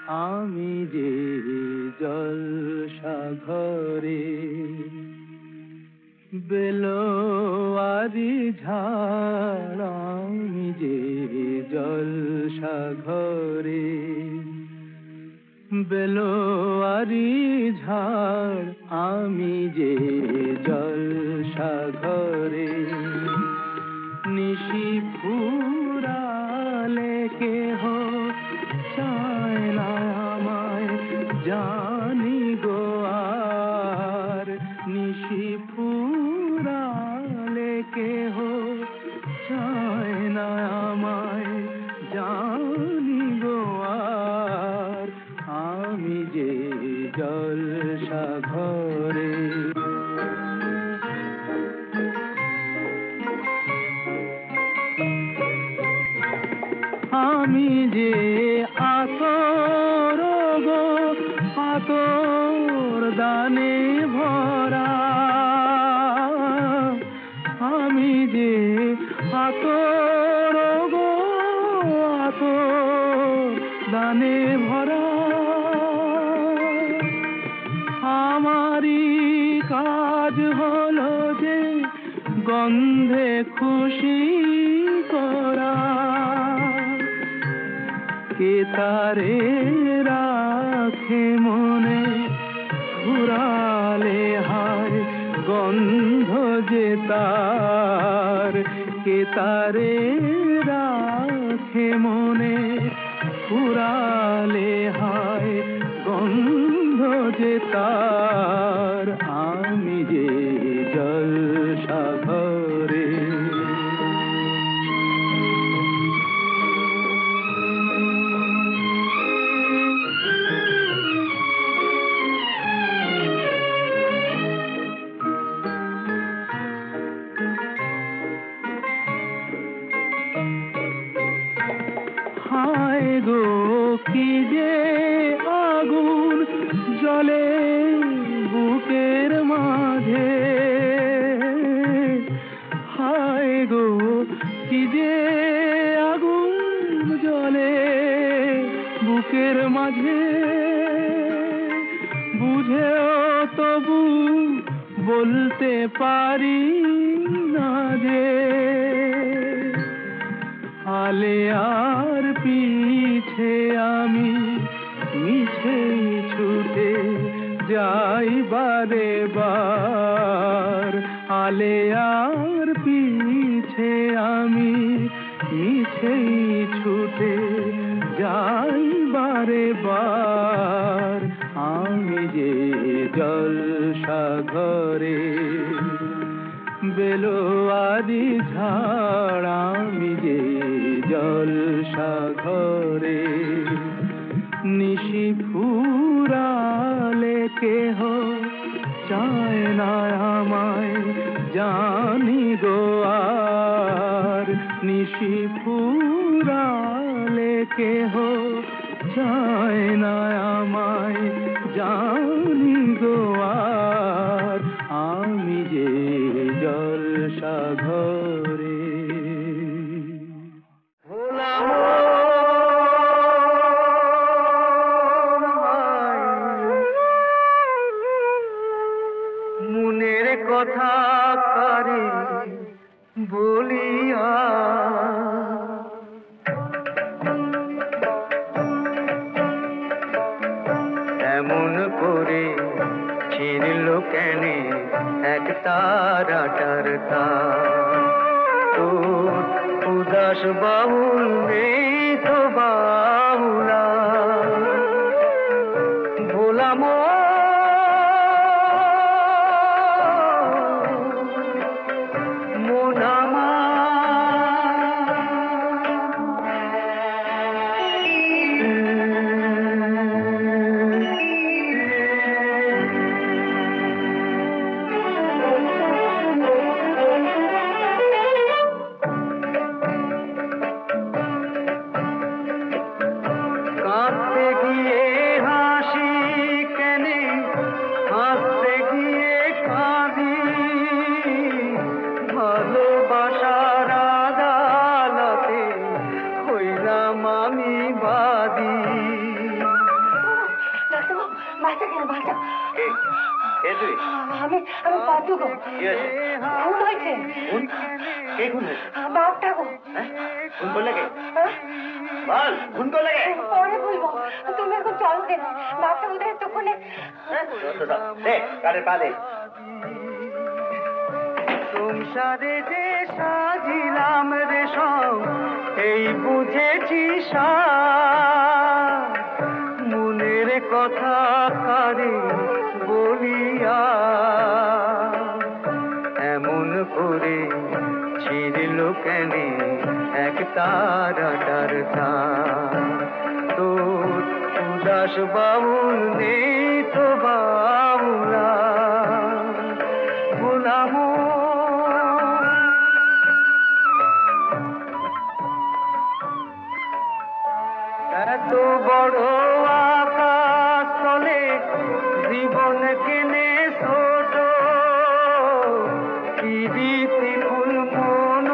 আমি যে জলসাঘরে বেলোয়ারি ঝাড়, আমি যে জলসাঘরে বেলোয়ারি ঝাড়, আমি যে জলসাঘরে নিশি ফুরালে কেহ চায় না আমায়, জানি গো আর নিশি ফুরালে কেহ চায় না আমায়, জানি গো আর আমি যে জলসাঘরে। আমি যে আতর গো আতর দানে ভরা, আমি যে আতর গো আতর দানে ভরা, আমারই কাজ হলো যে গন্ধে খুশি করা, কে তারে রাখে মনে ঘুরালে হায় গন্ধ যে তার, কে তারে রাখে মনে ঘুরালে হায় গন্ধ যে তার, আমি যে জলসাঘরে। হায় গো কি যে আগুন জ্বলে বুকের মাঝে, হায় গো কি যে আগুন জ্বলে বুকের মাঝে, বুঝেও তবু বলতে পারি না যে আলে আর পিছে আমি মিছে ছুটে যাই বারে বার, আলে আর পিছে আমি মিছে ছুটে যাই বারে বার, আমি যে জলসাঘরে বেলোয়ারি ঝাড়, আমি যে জলসাঘরে নিশি ফুরালে কেহ চায় না আমায়, জানি গো আর নিশি ফুরালে কেহ চায় না আমায়, জানি গো আর আমি যে জলসাঘরে। মনের কথা কারে বলিয়া, এমন করে ছিঁড়ল কেনে এক তারাটার তার, তোর উদাস বাউল নেই তো বাউলা, ভোলাম বাঁচা কেন বাঁচা। তুই? আমি পাতু গো। খুন হয়েছে। কে খুন হয়েছে? বাপটা গো। খুন করলে কে? বল, খুন করলে কে? পরে বলবো, তুমি এখন চলো কেন? বাপটা বোধহয় তখনে। কারে পা দে। সংসারে যে সাজিলাম রেশম, এই বুঝেছি মনের কথা কারে বলিয়া, এমন করে ছিড়ল কেনে এক তারাটার তোর উদাস বাউল নেই তো বাউলা গোলাম। এত বড় আকাশ তলে জীবন কেনে ছোট, কিরিতি ফুল মন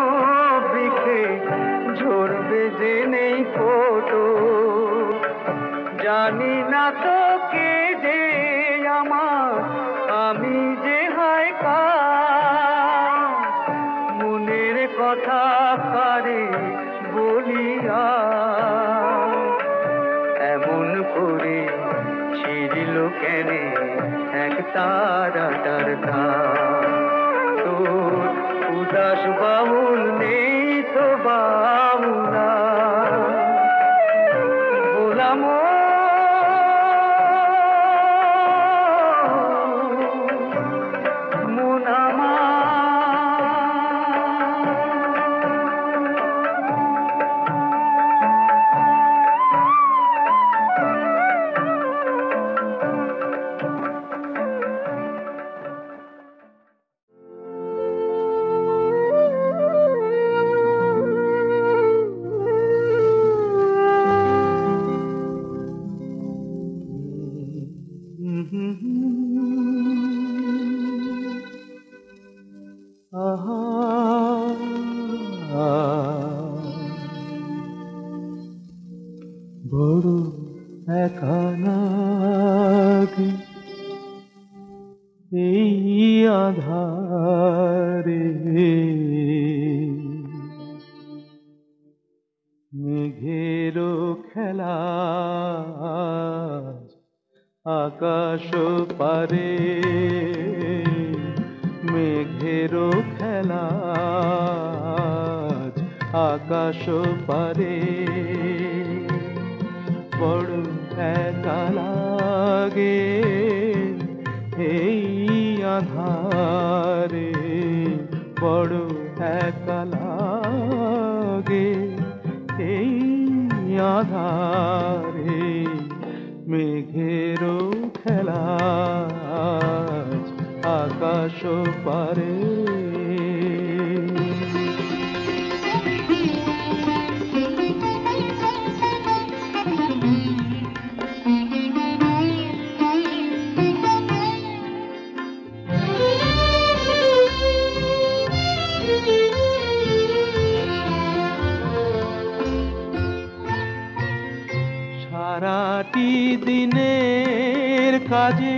বৃক্ষে ঝরবে যে নেই ফোটো। জানি না তো কে যে আমার, আমি যে হায় কার, মনের কথা কারে বলিয়া, এমন করে ছিড়িল কেনে এক তারাটার তোর উদাস বাউল নেই তো বাউলা গোলাম। বড় একা লাগে এই আধারে, মেঘেরও খেলা আকাশ পারে, মেঘেরও খেলা আকাশ পারে, বড় একা লাগে এই আধারে, বড় একা লাগে এই আধারে, মেঘেরও খেলা আকাশ পারে। সারাটি দিনের কাজে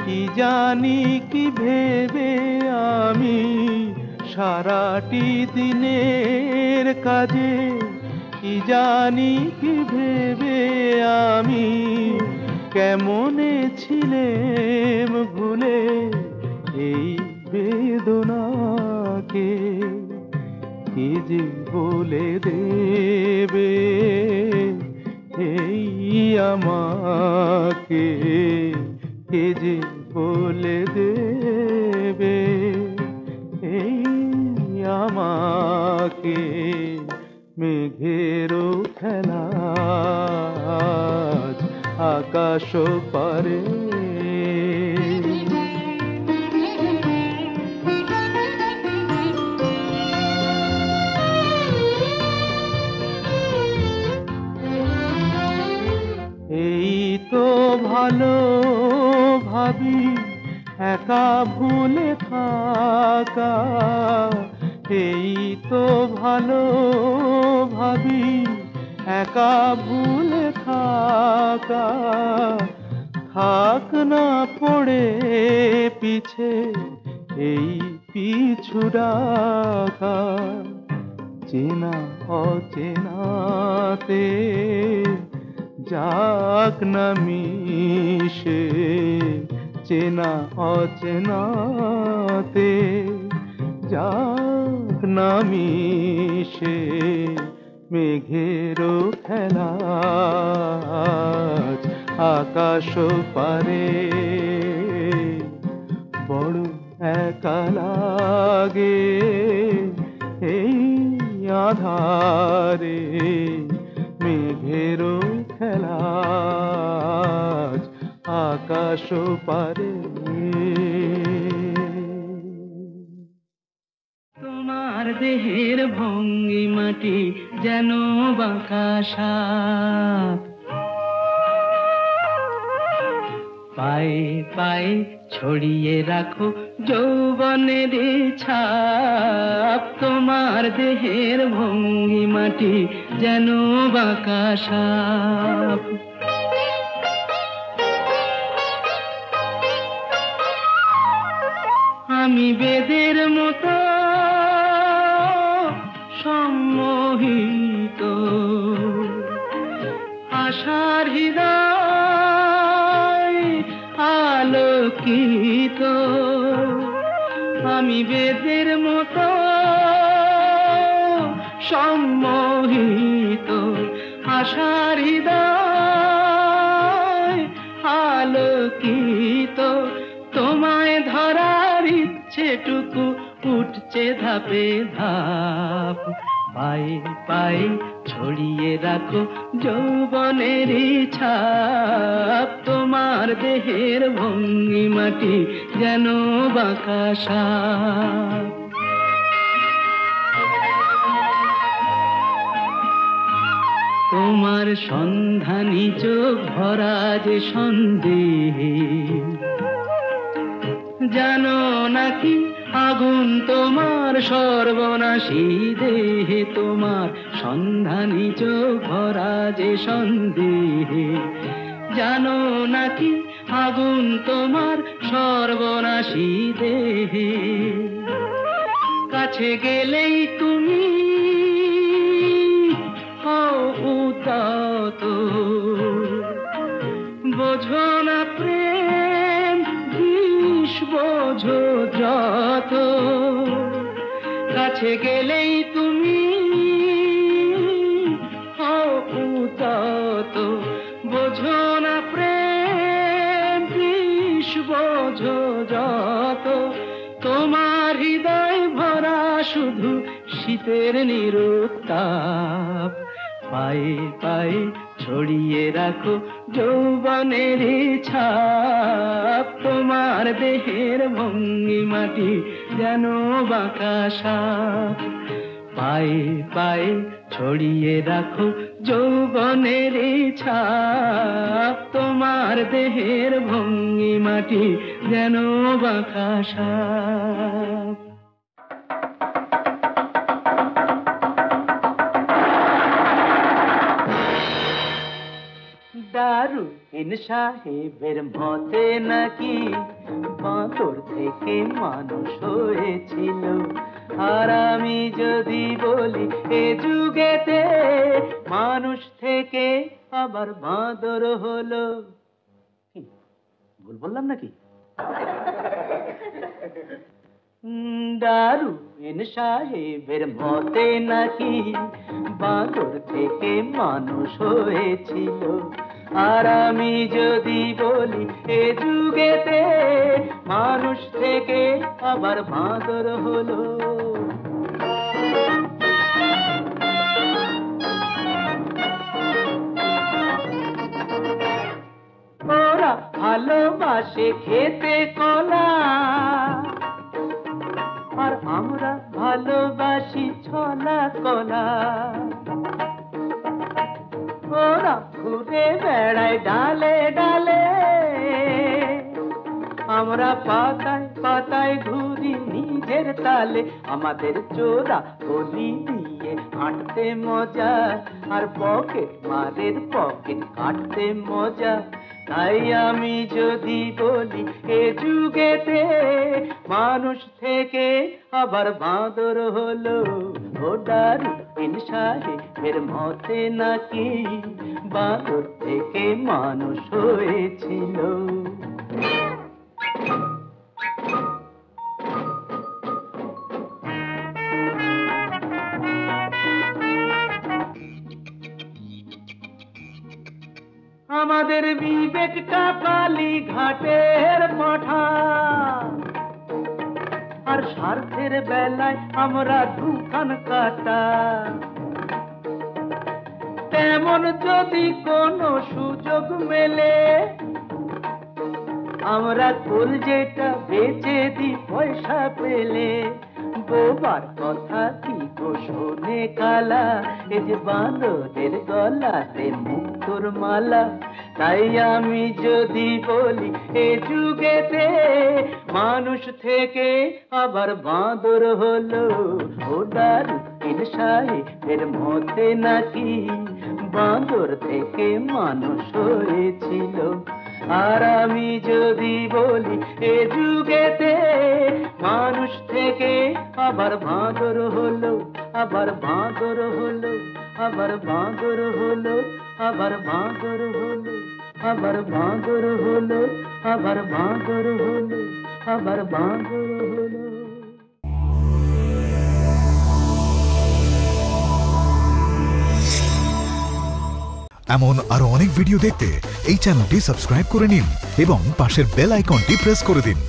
কি জানি কি ভেবে আমি, সারাটি দিনের কাজে কি জানি কি ভেবে আমি, কেমনে ছিলেম ভুলে এই বেদনাকে, কি যে বলে দেবে এই আমাকে, কে যে বলে দেবে এই আমাকে, মেঘেরও খেলা আকাশ পারে। এই তো ভালো ভাবি একা ভুলে থাকা, এই তো ভালো ভাবি একা ভুলে থাকা, থাক না পড়ে পিছে এই পিছু রাখা, চেনা অচেনাতে যাক না মিশে, চেনা অচেনাতে যাক না মিশে, মেঘেরও খেলা আজ আকাশ পারে, বড় একা লাগে এই আধারে, মেঘেরও খেলা আজ আকাশ পারে। তোমার দেহের ভঙ্গিমাটি যেন বাঁকা সাপ, পায়ে পায়ে ছড়িয়ে রাখো যৌবনের ছাপ। তোমার দেহের ভঙ্গিমাটি যেন বাঁকা সাপ। আমি বেদের মতো সম্মোহিত, আশার হৃদয় আলোকিত। আমি বেদের মতো সম্মোহিত, আশার হৃদয় আলোকিত। তোমায় ধরার ইচ্ছেটুকু উঠছে ধাপে ধাপ, পায়ে পায়ে ছড়িয়ে রাখো যৌবনের ছাপ। তোমার দেহের ভঙ্গিমাটি যেন বাঁকা সাপ। তোমার সন্ধানী চোখ ভরা যে সন্দেহে, জানো নাকি আগুন তোমার সর্বনাশী দেহে। তোমার সন্ধানী চোখ ভরা যে সন্দেহে, জানো নাকি আগুন তোমার সর্বনাশী দেহে। কাছে গেলেই তুমি উত্তত, বোঝো না প্রেম বিষ, বোঝো যত। কাছে গেলেই তুমি উত্তত, বোঝো না প্রেম বিষ, বোঝো যত। তোমার হৃদয় ভরা শুধু শীতের নিরুত্তাপ, পায়ে পায়ে ছড়িয়ে রাখো যৌবনের ছাপ। তোমার দেহের ভঙ্গিমাটি যেন বাঁকা সাপ, পায়ে পায়ে ছড়িয়ে রাখো যৌবনের ছাপ। তোমার দেহের ভঙ্গিমাটি যেন বাঁকা সাপ। দারুইন সাহেবের মতে নাকি বাঁদর থেকে মানুষ হয়েছিল, আর আমি যদি বলি এ যুগেতে মানুষ থেকে আবার বাঁদর হলো। ভুল বললাম নাকি? দারুইন সাহেবের মতে নাকি বাঁদর থেকে মানুষ হয়েছিল, আর আমি যদি বলি এ যুগেতে মানুষ থেকে আবার বাঁদর হলো। ওরা ভালোবাসে খেতে কলা, আর আমরা ভালোবাসি ছলা কলা। ওরা ঘুরে বেড়ায় ডালে ডালে, আমরা পাতায় পাতায় ঘুরি নিজের তালে। আমাদের চোরা গলি দিয়ে হাঁটতে মজা, আর পকেট মারের পকেট কাটতে মজা। তাই আমি যদি বলি এ যুগেতে মানুষ থেকে আবার বাঁদর হলো, ও ডারউইন সাহেবের মতে নাকি বাঁদর থেকে মানুষ হয়েছিল। আমাদের বিবেকটা কালী ঘাটের পাঠা, আর স্বার্থের বেলায় আমরা দুখান কাটা। তেমন যদি কোনো সুযোগ মেলে আমরা কলজেটা বেচে দিই পয়সা পেলে। বোবার কথা কি গো শোনে কালা, এ যে বাঁদরের গলাতে মুক্তোর মালা। তাই আমি যদি বলি এ যুগেতে মানুষ থেকে আবার বাঁদর হলো, ও ডারউইন সাহেবের মতে নাকি বাঁদর থেকে মানুষ হয়েছিল। আর আমি যদি বলি এ যুগেতে মানুষ থেকে আবার বাঁদর হলো, আবার বাঁদর হলো, আবার বাঁদর হলো, আবার বাঁদর হলো, আবার বাঁদর হলো, আবার বাঁদর হলো, আবার বাঁদর হলো। এমন আরো অনেক ভিডিও দেখতে এই চ্যানেলটি সাবস্ক্রাইব করে নিন এবং পাশের বেল আইকনটি প্রেস করে দিন।